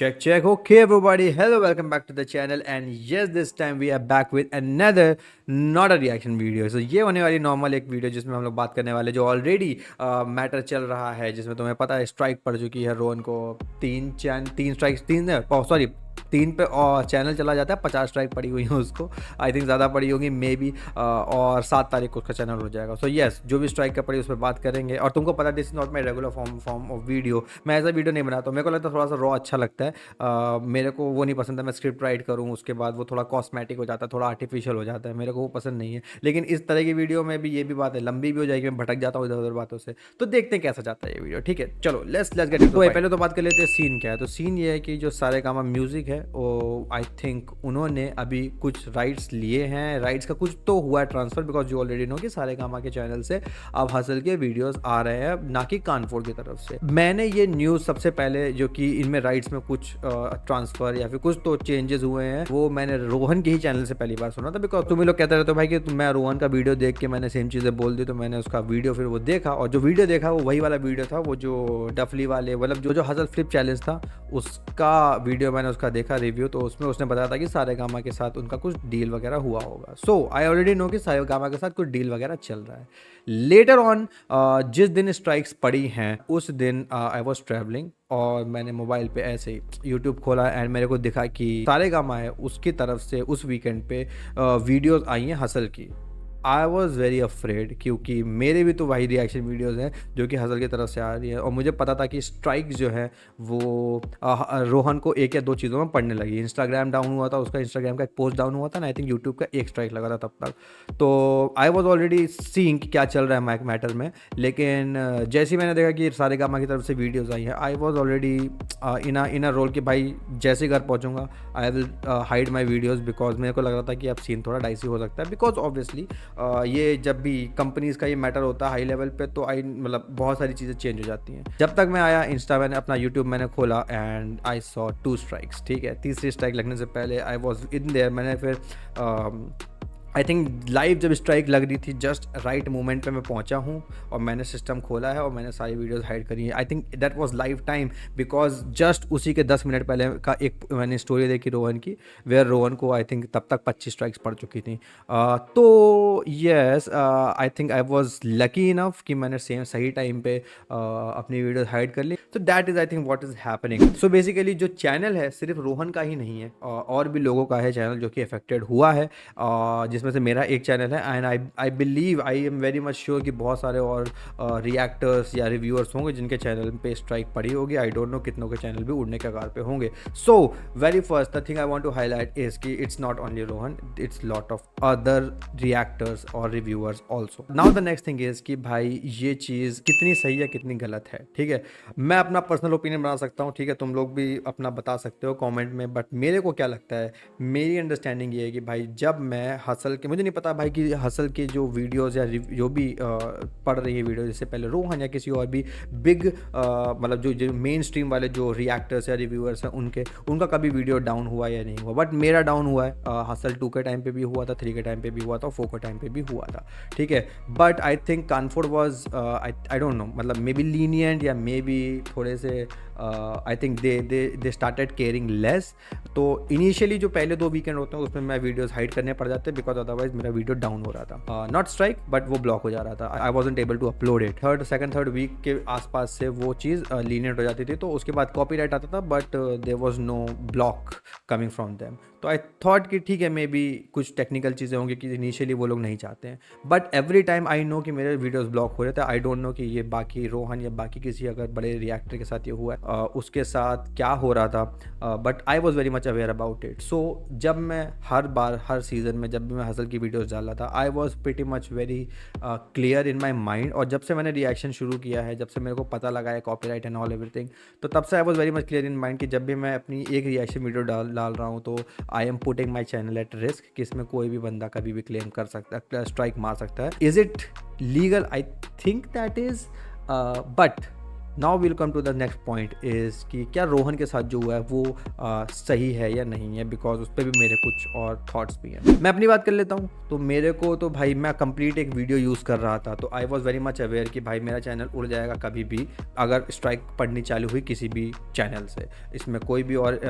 Check. Okay, everybody. Hello, welcome back to the channel. And yes, this time we are back with another not a reaction video. So ये होने वाली normal एक video जिसमें हम लोग बात करने वाले जो ऑलरेडी मैटर चल रहा है, जिसमें तुम्हें पता है स्ट्राइक पड़ चुकी है रोहन को। तीन स्ट्राइक्स, तीन सॉरी तीन पे और चैनल चला जाता है, 50 स्ट्राइक पड़ी हुई है उसको। आई थिंक ज़्यादा पड़ी होगी मे बी। और 7 तारीख को उसका चैनल हो जाएगा। सो येस, जो भी स्ट्राइक का पड़ी उस पर बात करेंगे। और तुमको पता है this is not my regular form of video. मैं ऐसा वीडियो नहीं बनाता हूँ, मेरे को लगता है थोड़ा सा रॉ अच्छा लगता है। मेरे को वो नहीं पसंद है मैं स्क्रिप्ट राइट करूँ, उसके बाद वो थोड़ा कॉस्मेटिक हो जाता है, थोड़ा आर्टिफिशियल हो जाता है, मेरे को वो पसंद नहीं है। लेकिन इस तरह की वीडियो में भी ये भी बात है, लंबी भी हो जाएगी, मैं भटक जाता हूँ इधर उधर बातों से। तो देखते हैं कैसा जाता है ये वीडियो। ठीक है, चलो लेट्स गेट तो पहले तो बात कर लेते हैं सीन क्या है। तो सीन ये है कि जो सारेगामा म्यूजिक है वो आई थिंक उन्होंने अभी कुछ राइट्स लिए हैं। राइट्स का कुछ तो हुआ है transfer, because you already know कि सारेगामा के चैनल से अब हसल के वीडियोस आ रहे हैं, ना कि कानपुर की तरफ से। मैंने ये न्यूज़ सबसे पहले जो कि इनमें राइट्स में कुछ ट्रांसफर या फिर कुछ तो चेंजेस हुए हैं, वो मैंने रोहन के ही चैनल से पहली बार सुना था। बिकॉज तुम लोग कहते रहते हो भाई कि मैं रोहन का वीडियो देख के मैंने सेम चीज़ें बोल दी, तो मैंने उसका वीडियो फिर वो देखा, और जो वीडियो देखा वो वही वाला वीडियो था, वो जो डफली वाले मतलब जो हसल फ्लिप चैलेंज था उसका वीडियो मैंने उसका देखा रिव्यू। तो उसमें उसने बताया था कि सारेगामा के साथ उनका कुछ डील वगैरह हुआ होगा। सो आई ऑलरेडी नो कि सारेगामा के साथ कुछ डील वगैरह चल रहा है। लेटर ऑन जिस दिन स्ट्राइक्स पड़ी हैं उस दिन आई वॉज ट्रैवलिंग, और मैंने मोबाइल पे ऐसे ही यूट्यूब खोला एंड मेरे को दिखा कि सारेगामा है उसकी तरफ से उस वीकेंड पे वीडियोस आई हैं हसल की। आई वॉज़ वेरी अफ्रेड, क्योंकि मेरे भी तो वही रिएक्शन वीडियोस हैं जो कि हसल की तरफ से आ रही है, और मुझे पता था कि स्ट्राइक्स जो है वो रोहन को एक या दो चीज़ों में पड़ने लगी। इंस्टाग्राम डाउन हुआ था उसका, इंस्टाग्राम का एक पोस्ट डाउन हुआ था ना, आई थिंक यूट्यूब का एक स्ट्राइक लगा था तब तक। तो आई वॉज ऑलरेडी सीइंग कि क्या चल रहा है मैक मैटर में। लेकिन जैसे ही मैंने देखा कि सारेगामा की तरफ से वीडियोज़ आई हैं, I was already in a roll कि भाई जैसे घर पहुँचूंगा I will hide my videos, because मेरे को लग रहा था कि अब सीन थोड़ा डाइसी हो सकता है। बिकॉज ऑब्वियसली ये जब भी कंपनीज का ये मैटर होता है हाई लेवल पे, तो आई मतलब बहुत सारी चीज़ें चेंज हो जाती हैं। जब तक मैं आया इंस्टा, मैंने अपना यूट्यूब मैंने खोला एंड आई सॉ 2 स्ट्राइक्स। ठीक है, तीसरी स्ट्राइक लगने से पहले आई वॉज इन देयर। मैंने फिर आई थिंक लाइव जब स्ट्राइक लग रही थी जस्ट राइट मोमेंट पे मैं पहुंचा हूं, और मैंने सिस्टम खोला है और मैंने सारी वीडियोस हाइड करी है। आई think that was live time, because just उसी के 10 मिनट पहले का एक मैंने स्टोरी देखी रोहन की, वेयर रोहन को आई थिंक तब तक 25 स्ट्राइक्स पड़ चुकी थी। तो yes, I think I was lucky enough कि मैंने सेम सही टाइम पे अपनी वीडियोस हाइड कर ली। तो that is I think what is happening. So basically जो चैनल है सिर्फ रोहन का ही नहीं है, और भी लोगों का है चैनल जो कि अफेक्टेड हुआ है, जिसमें से मेरा एक चैनल है। And I believe, I am very much sure कि बहुत सारे और रिएक्टर्स या रिव्यूअर्स होंगे जिनके चैनल पे स्ट्राइक पड़ी होगी। आई डोंट नो कितनों के चैनल भी उड़ने के कगार पे होंगे। So very first the thing I want to highlight is कि it's not only Rohan, it's lot of other reactors और reviewers also. Now the next thing is कि भाई ये चीज़ कितनी सही है कितनी गलत है। ठीक है, मैं अपना पर्सनल ओपिनियन बना सकता हूँ, ठीक है, तुम लोग भी अपना बता सकते हो कमेंट में। बट मेरे को क्या लगता है, मेरी अंडरस्टैंडिंग ये है कि भाई जब मैं हसल के, मुझे नहीं पता भाई कि हसल के जो वीडियोस या जो भी पढ़ रही है वीडियो, जैसे पहले रोहन या किसी और भी बिग मतलब जो मेन स्ट्रीम वाले जो रिएक्टर्स या रिव्यूअर्स हैं उनका कभी वीडियो डाउन हुआ या नहीं हुआ। बट मेरा डाउन हुआ है। हसल 2 के टाइम पे भी हुआ था, 3 के टाइम पे भी हुआ था, 4 के टाइम पे भी हुआ था। ठीक है, but I think Kanpur was I don't no, मतलब मे बी लीनियंट या मे बी थोड़े से I think they started caring less. तो इनिशियली जो पहले 2 वीकेंड होते हैं उसमें मैं वीडियोस हाइड करने पड़ जाते, बिकॉज अदरवाइज मेरा वीडियो डाउन हो रहा था। नॉट स्ट्राइक बट वो ब्लॉक हो जा रहा था, I wasn't able to upload it. Third week के आसपास से वो चीज़ लीनियंट हो जाती थी, तो उसके बाद कॉपीराइट आता था, but there was no block coming from them. तो आई थॉट कि ठीक है, मे बी कुछ टेक्निकल चीज़ें होंगी कि इनिशियली वो लोग नहीं चाहते हैं। But every time I know कि मेरे वीडियोस ब्लॉक हो रहे थे। आई डोंट नो कि ये बाकी रोहन या बाकी किसी अगर बड़े रिएक्टर के साथ ये हुआ है उसके साथ क्या हो रहा था, but I was very much aware about it. So जब मैं हर सीज़न में जब भी मैं हसल की वीडियोस डाल रहा था, I was pretty much very clear in my mind. और जब से मैंने रिएक्शन शुरू किया है, जब से मेरे को पता लगा है कॉपीराइट एंड ऑल एवरीथिंग, तो तब से आई was very much clear in mind कि जब भी मैं अपनी एक रिएक्शन वीडियो डाल रहा हूँ, तो I am putting my channel at risk कि इसमें कोई भी बंदा कभी भी क्लेम कर सकता है, स्ट्राइक मार सकता है। Is it legal? I think that is, but now will come to the next point is कि क्या रोहन के साथ जो हुआ है वो सही है या नहीं है, बिकॉज उस पर भी मेरे कुछ और थॉट्स भी हैं। मैं अपनी बात कर लेता हूँ। तो मेरे को तो भाई, मैं कंप्लीट एक वीडियो यूज़ कर रहा था, तो आई वॉज वेरी मच अवेयर कि भाई मेरा चैनल उड़ जाएगा कभी भी अगर स्ट्राइक पड़नी चालू हुई किसी भी चैनल से। इसमें कोई भी और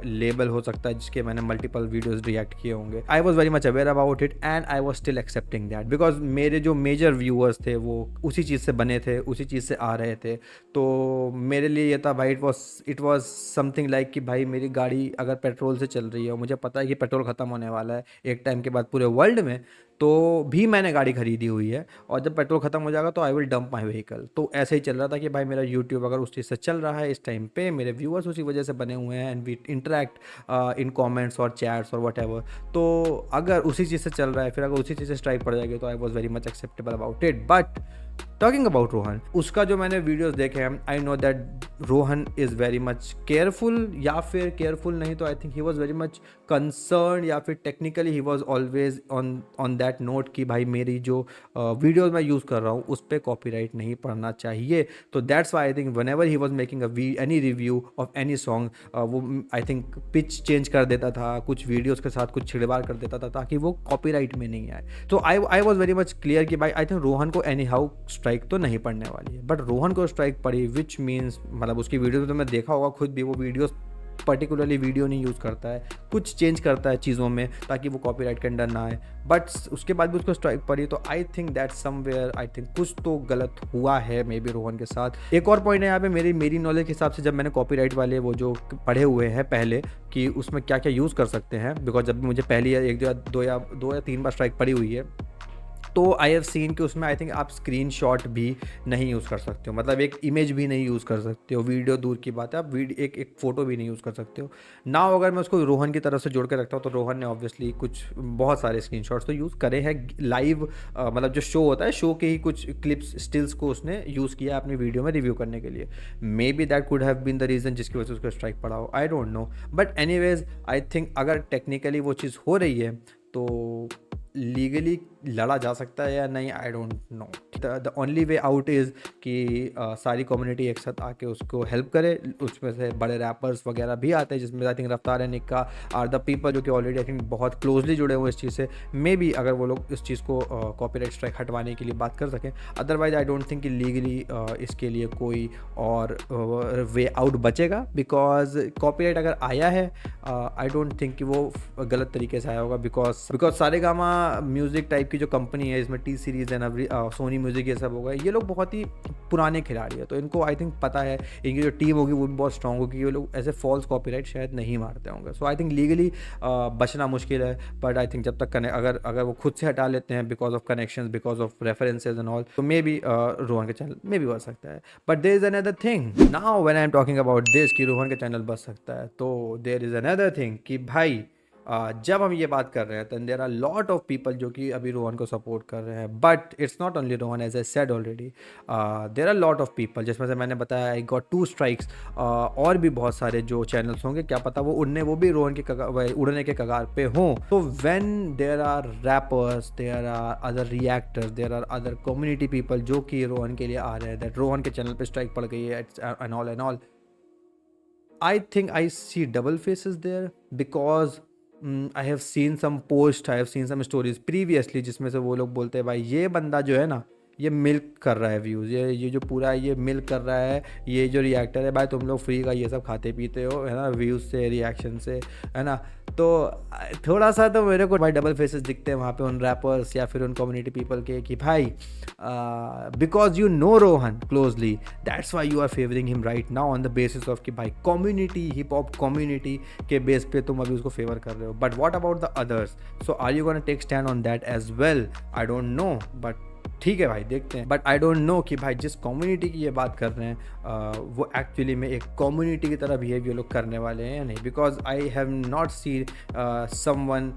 लेबल हो सकता है जिसके मैंने मल्टीपल वीडियोज़ रिएक्ट किए होंगे। आई was very much aware about it and I was still accepting that, because मेरे जो मेजर व्यूअर्स थे वो उसी चीज़ से बने थे, उसी चीज़ से आ रहे थे। तो मेरे लिए ये था भाई, इट वाज समथिंग लाइक कि भाई मेरी गाड़ी अगर पेट्रोल से चल रही है और मुझे पता है कि पेट्रोल ख़त्म होने वाला है एक टाइम के बाद पूरे वर्ल्ड में, तो भी मैंने गाड़ी खरीदी हुई है और जब पेट्रोल ख़त्म हो जाएगा तो I will dump my vehicle. तो ऐसे ही चल रहा था कि भाई मेरा यूट्यूब अगर उस चीज़ से चल रहा है इस टाइम पे, मेरे व्यूअर्स उसी वजह से बने हुए हैं and we interact in comments और चैट्स और वट एवर, तो अगर उसी चीज़ से चल रहा है, फिर अगर उसी चीज़ से स्ट्राइक पड़ जाएगी तो आई was very much acceptable about it. But talking about Rohan, उसका जो मैंने वीडियोस देखे हैं, I know that Rohan is very much careful, या फिर केयरफुल नहीं तो I think he was very much concern, या फिर technically he was always on that note कि भाई मेरी जो वीडियोस मैं यूज़ कर रहा हूँ उस पर कॉपीराइट नहीं पड़ना चाहिए। तो that's why I think one ever he was making any review of any song, वो आई थिंक पिच चेंज कर देता था, कुछ वीडियोज़ के साथ कुछ छिड़बाड़ कर देता था ताकि वो कॉपीराइट में नहीं आए। तो आई वॉज वेरी मच क्लियर कि भाई आई थिंक रोहन को एनी हाउ स्ट्राइक तो नहीं पड़ने वाली है, बट रोहन को स्ट्राइक पड़ी, विच मीन्स मतलब उसकी वीडियो तो मैं देखा होगा खुद भी, वो वीडियोस पर्टिकुलरली वीडियो नहीं यूज़ करता है, कुछ चेंज करता है चीज़ों में ताकि वो कॉपीराइट के अंडर ना आए, बट उसके बाद भी उसको स्ट्राइक पड़ी। तो आई think that somewhere I think कुछ तो गलत हुआ है मे बी रोहन के साथ। एक और पॉइंट है यहाँ पे, मेरी नॉलेज के हिसाब से जब मैंने कॉपीराइट वाले वो जो पढ़े हुए हैं पहले कि उसमें क्या क्या यूज़ कर सकते हैं, बिकॉज जब भी मुझे पहली एक दो या तीन बार स्ट्राइक पड़ी हुई है, तो आई हैव सीन कि उसमें आई थिंक आप स्क्रीनशॉट भी नहीं यूज़ कर सकते हो, मतलब एक इमेज भी नहीं यूज़ कर सकते हो, वीडियो दूर की बात है, आप एक फ़ोटो भी नहीं यूज़ कर सकते हो ना। अगर मैं उसको रोहन की तरफ से जोड़ के रखता हूँ तो रोहन ने ऑब्वियसली कुछ बहुत सारे स्क्रीनशॉट्स तो यूज़ करे हैं लाइव, मतलब जो शो होता है शो के ही कुछ क्लिप्स स्टिल्स को उसने यूज़ किया अपनी वीडियो में रिव्यू करने के लिए। Maybe that could have been the reason जिसकी वजह से उसको स्ट्राइक पड़ा हो, I don't know. But anyways I think अगर टेक्निकली वो चीज़ हो रही है तो लीगली लड़ा जा सकता है या नहीं, आई don't no. The only way out is कि सारी कम्युनिटी एक साथ आके उसको हेल्प करे। उसमें से बड़े रैपर्स वगैरह भी आते हैं जिसमें आई थिंक रफ्तार एंड निक्का आर द पीपल जो कि ऑलरेडी आई थिंक बहुत क्लोजली जुड़े हुए इस चीज़ से। मे बी अगर वो लोग इस चीज़ को कॉपीराइट स्ट्राइक हटवाने के लिए बात कर सकें, अदरवाइज आई डोंट थिंक कि लीगली इसके लिए कोई और वे आउट बचेगा, बिकॉज कॉपीराइट अगर आया है आई डोंट थिंक कि वो गलत तरीके से आया होगा, बिकॉज सारेगामा म्यूज़िक टाइप की जो कंपनी है, इसमें T series and Sony music ये सब होगा, ये लोग बहुत ही पुराने खिलाड़ी हैं, तो इनको आई थिंक पता है, इनकी जो टीम होगी वो भी बहुत स्ट्रांग होगी, ये लोग ऐसे फॉल्स कॉपीराइट शायद नहीं मारते होंगे। सो आई थिंक लीगली बचना मुश्किल है, बट आई थिंक जब तक अगर वो खुद से हटा लेते हैं because of connections, because of references and all, तो मे बी रोहन के चैनल मे बी बच सकता है। But there is another thing now when I am talking about this कि रोहन का चैनल बच सकता है, तो देयर इज़ अनदर थिंग कि भाई जब हम ये बात कर रहे हैं तो there are lot of people जो कि अभी रोहन को सपोर्ट कर रहे हैं, but it's not only Rohan, as I said already there are lot of people, जिसमें से मैंने बताया आई गॉट 2 स्ट्राइक्स, और भी बहुत सारे जो चैनल्स होंगे, क्या पता वो वो भी रोहन के उड़ने के कगार पे हों। तो when there are rappers, there are other reactors, there are other community people जो कि रोहन के लिए आ रहे हैं, दैट रोहन के चैनल पे स्ट्राइक पड़ गई है and all, I think I see double faces there, because I have seen some post, I have seen some stories previously जिसमें से वो लोग बोलते हैं भाई ये बंदा जो है ना ये मिल्क कर रहा है व्यूज़, ये जो पूरा ये मिल्क कर रहा है, ये जो रिएक्टर है भाई तुम लोग फ्री का ये सब खाते पीते हो, है ना, व्यूज़ से, रिएक्शन से, है ना। तो थोड़ा सा तो मेरे को भाई डबल फेसेस दिखते हैं वहाँ पे उन रैपर्स या फिर उन कम्युनिटी पीपल के कि भाई because you know Rohan closely, that's why you are favouring him right now on the basis of कि भाई कम्युनिटी, हिप हॉप कम्युनिटी के बेस पे तुम अभी उसको फेवर कर रहे हो। But what about the others, so are you gonna take stand on that as well, I don't know, but ठीक है भाई देखते हैं। बट आई डोंट नो कि भाई जिस कम्युनिटी की ये बात कर रहे हैं वो एक्चुअली में एक कम्युनिटी की तरह बिहेव ये लोग करने वाले हैं या नहीं, because I have not seen someone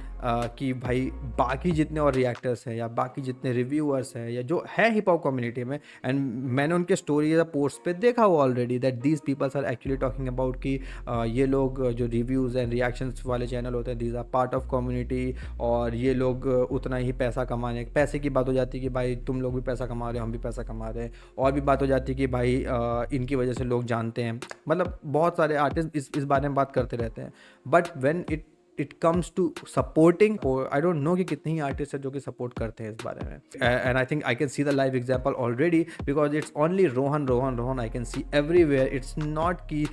कि भाई बाकी जितने और रिएक्टर्स हैं या बाकी जितने रिव्यूअर्स हैं या जो है हिप हॉप कम्युनिटी में, एंड मैंने उनके स्टोरी या पोस्ट पे देखा हुआ already that these peoples are actually talking about कि ये लोग जो रिव्यूज़ एंड रिएक्शंस वाले चैनल होते हैं these are part of community, और ये लोग उतना ही पैसा कमाने, पैसे की बात हो जाती है कि भाई तुम लोग भी पैसा कमा रहे हो, हम भी पैसा कमा रहे हैं। और भी बात हो जाती है कि भाई इनकी वजह से लोग जानते हैं, मतलब बहुत सारे आर्टिस्ट इस बारे में बात करते रहते हैं। But when it comes to supporting, I don't know कि कितने ही आर्टिस्ट हैं जो कि सपोर्ट करते हैं इस बारे में। And I think I can see the live example already, because it's only Rohan I can see everywhere. It's not कि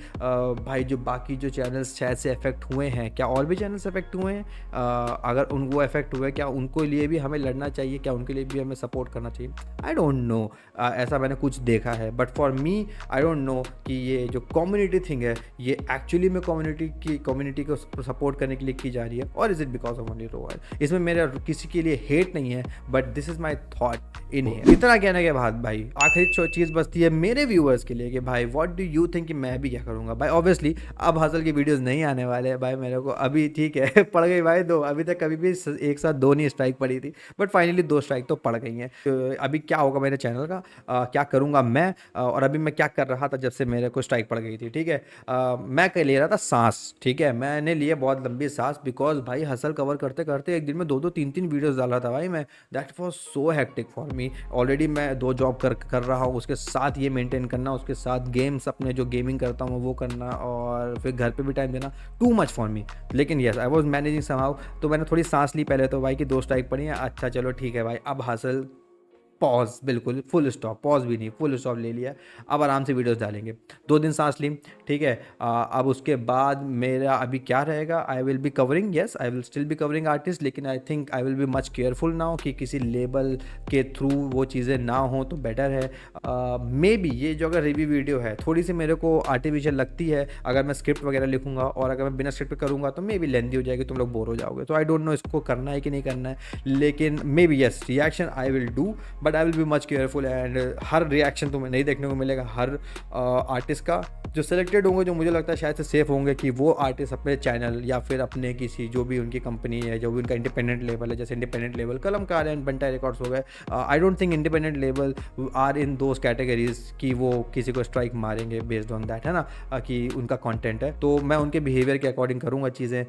भाई जो बाकी जो चैनल्स शायद से अफेक्ट हुए हैं, क्या और भी चैनल्स अफेक्ट हुए हैं? अगर उनको अफेक्ट हुए, क्या उनको लिए भी हमें लड़ना चाहिए, क्या उनके लिए भी हमें सपोर्ट करना चाहिए? आई डोंट नो, ऐसा मैंने कुछ देखा है। But for me I don't know कि ये जो कम्युनिटी थिंग है ये एक्चुअली में कम्युनिटी को सपोर्ट करने के लिए की जा रही है, और is it because of only Rohan? इसमें मेरा किसी के लिए हेट नहीं है, but this is my thought in here. इतना कहने के बाद भाई आखिरी चीज़ बचती है मेरे व्यूअर्स के लिए कि भाई व्हाट डू यू थिंक कि मैं भी क्या करूँगा? भाई ऑब्वियसली अब हसल की वीडियोस नहीं आने वाले हैं भाई मेरे को अभी, ठीक है पड़ गई भाई 2, अभी तक कभी भी एक साथ 2 नहीं स्ट्राइक पड़ी थी, बट फाइनली 2 स्ट्राइक तो पड़ गई हैं। तो अभी क्या होगा मेरे चैनल का, क्या करूँगा मैं, और अभी मैं क्या कर रहा था जब से मेरे को स्ट्राइक पड़ गई थी, ठीक है। मैं ले रहा था सांस, ठीक है, मैंने लिए बहुत लंबी सांस, बिकॉज भाई हसल कवर करते करते एक दिन में 2-2 3-3 वीडियोस डाल रहा था भाई मैं। That was so hectic for me. Already मैं 2 जॉब कर रहा हूँ, उसके साथ ये मेंटेन करना, उसके साथ गेम्स अपने जो गेमिंग करता हूँ वो करना, और फिर घर पे भी टाइम देना, टू मच फॉर मी। लेकिन yes I was managing somehow. तो मैंने थोड़ी सांस ली पहले तो भाई कि 2 स्ट्राइक पड़ी हैं, अच्छा चलो ठीक है भाई, अब हसल पॉज, बिल्कुल फुल स्टॉप, पॉज भी नहीं फुल स्टॉप ले लिया, अब आराम से वीडियोस डालेंगे। 2 दिन सांस ली, ठीक है। अब उसके बाद मेरा अभी क्या रहेगा, I will be covering, yes I will still be covering artist, लेकिन I think I will be much careful now कि किसी लेबल के थ्रू वो चीज़ें ना हो तो बेटर है। मे बी ये जो अगर रिव्यू वीडियो है थोड़ी सी मेरे को आर्टिफिशियल लगती है, अगर मैं स्क्रिप्ट वगैरह लिखूंगा और अगर मैं बिना स्क्रिप्ट करूँगा तो मे बी लेंथी हो जाएगी, तुम लोग बोर हो जाओगे। तो आई डोंट नो इसको करना है कि नहीं करना है, लेकिन may be yes reaction I will do, but I will be much careful. And her reaction तुम्हें नहीं देखने को मिलेगा हर आर्टिस्ट का। जो सिलेक्टेड होंगे, जो मुझे लगता है शायद से सेफ होंगे, कि वो आर्टिस्ट अपने चैनल या फिर अपने किसी जो भी उनकी कंपनी है, जो भी उनका इंडिपेंडेंट लेवल है, जैसे independent level Kalamkaar and Bantai records हो गए। I don't think independent level are in those categories कि वो किसी को स्ट्राइक मारेंगे बेस्ड ऑन दैट, है ना, कि उनका कंटेंट है। तो मैं उनके बिहेवियर के अकॉर्डिंग करूँगा चीज़ें।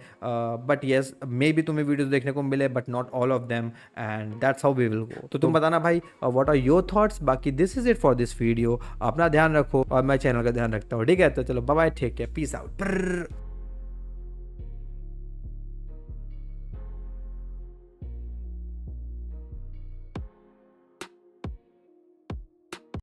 बट येस मे बी तुम्हें वीडियोज देखने को मिले, but not all of them, and that's how we will go. तो तुम बताना भाई व्हाट आर योर थॉट्स। बाकी this is it for this video. अपना ध्यान रखो और मैं चैनल का ध्यान रखता हूँ, ठीक है। तो चलो bye bye, take care, peace out.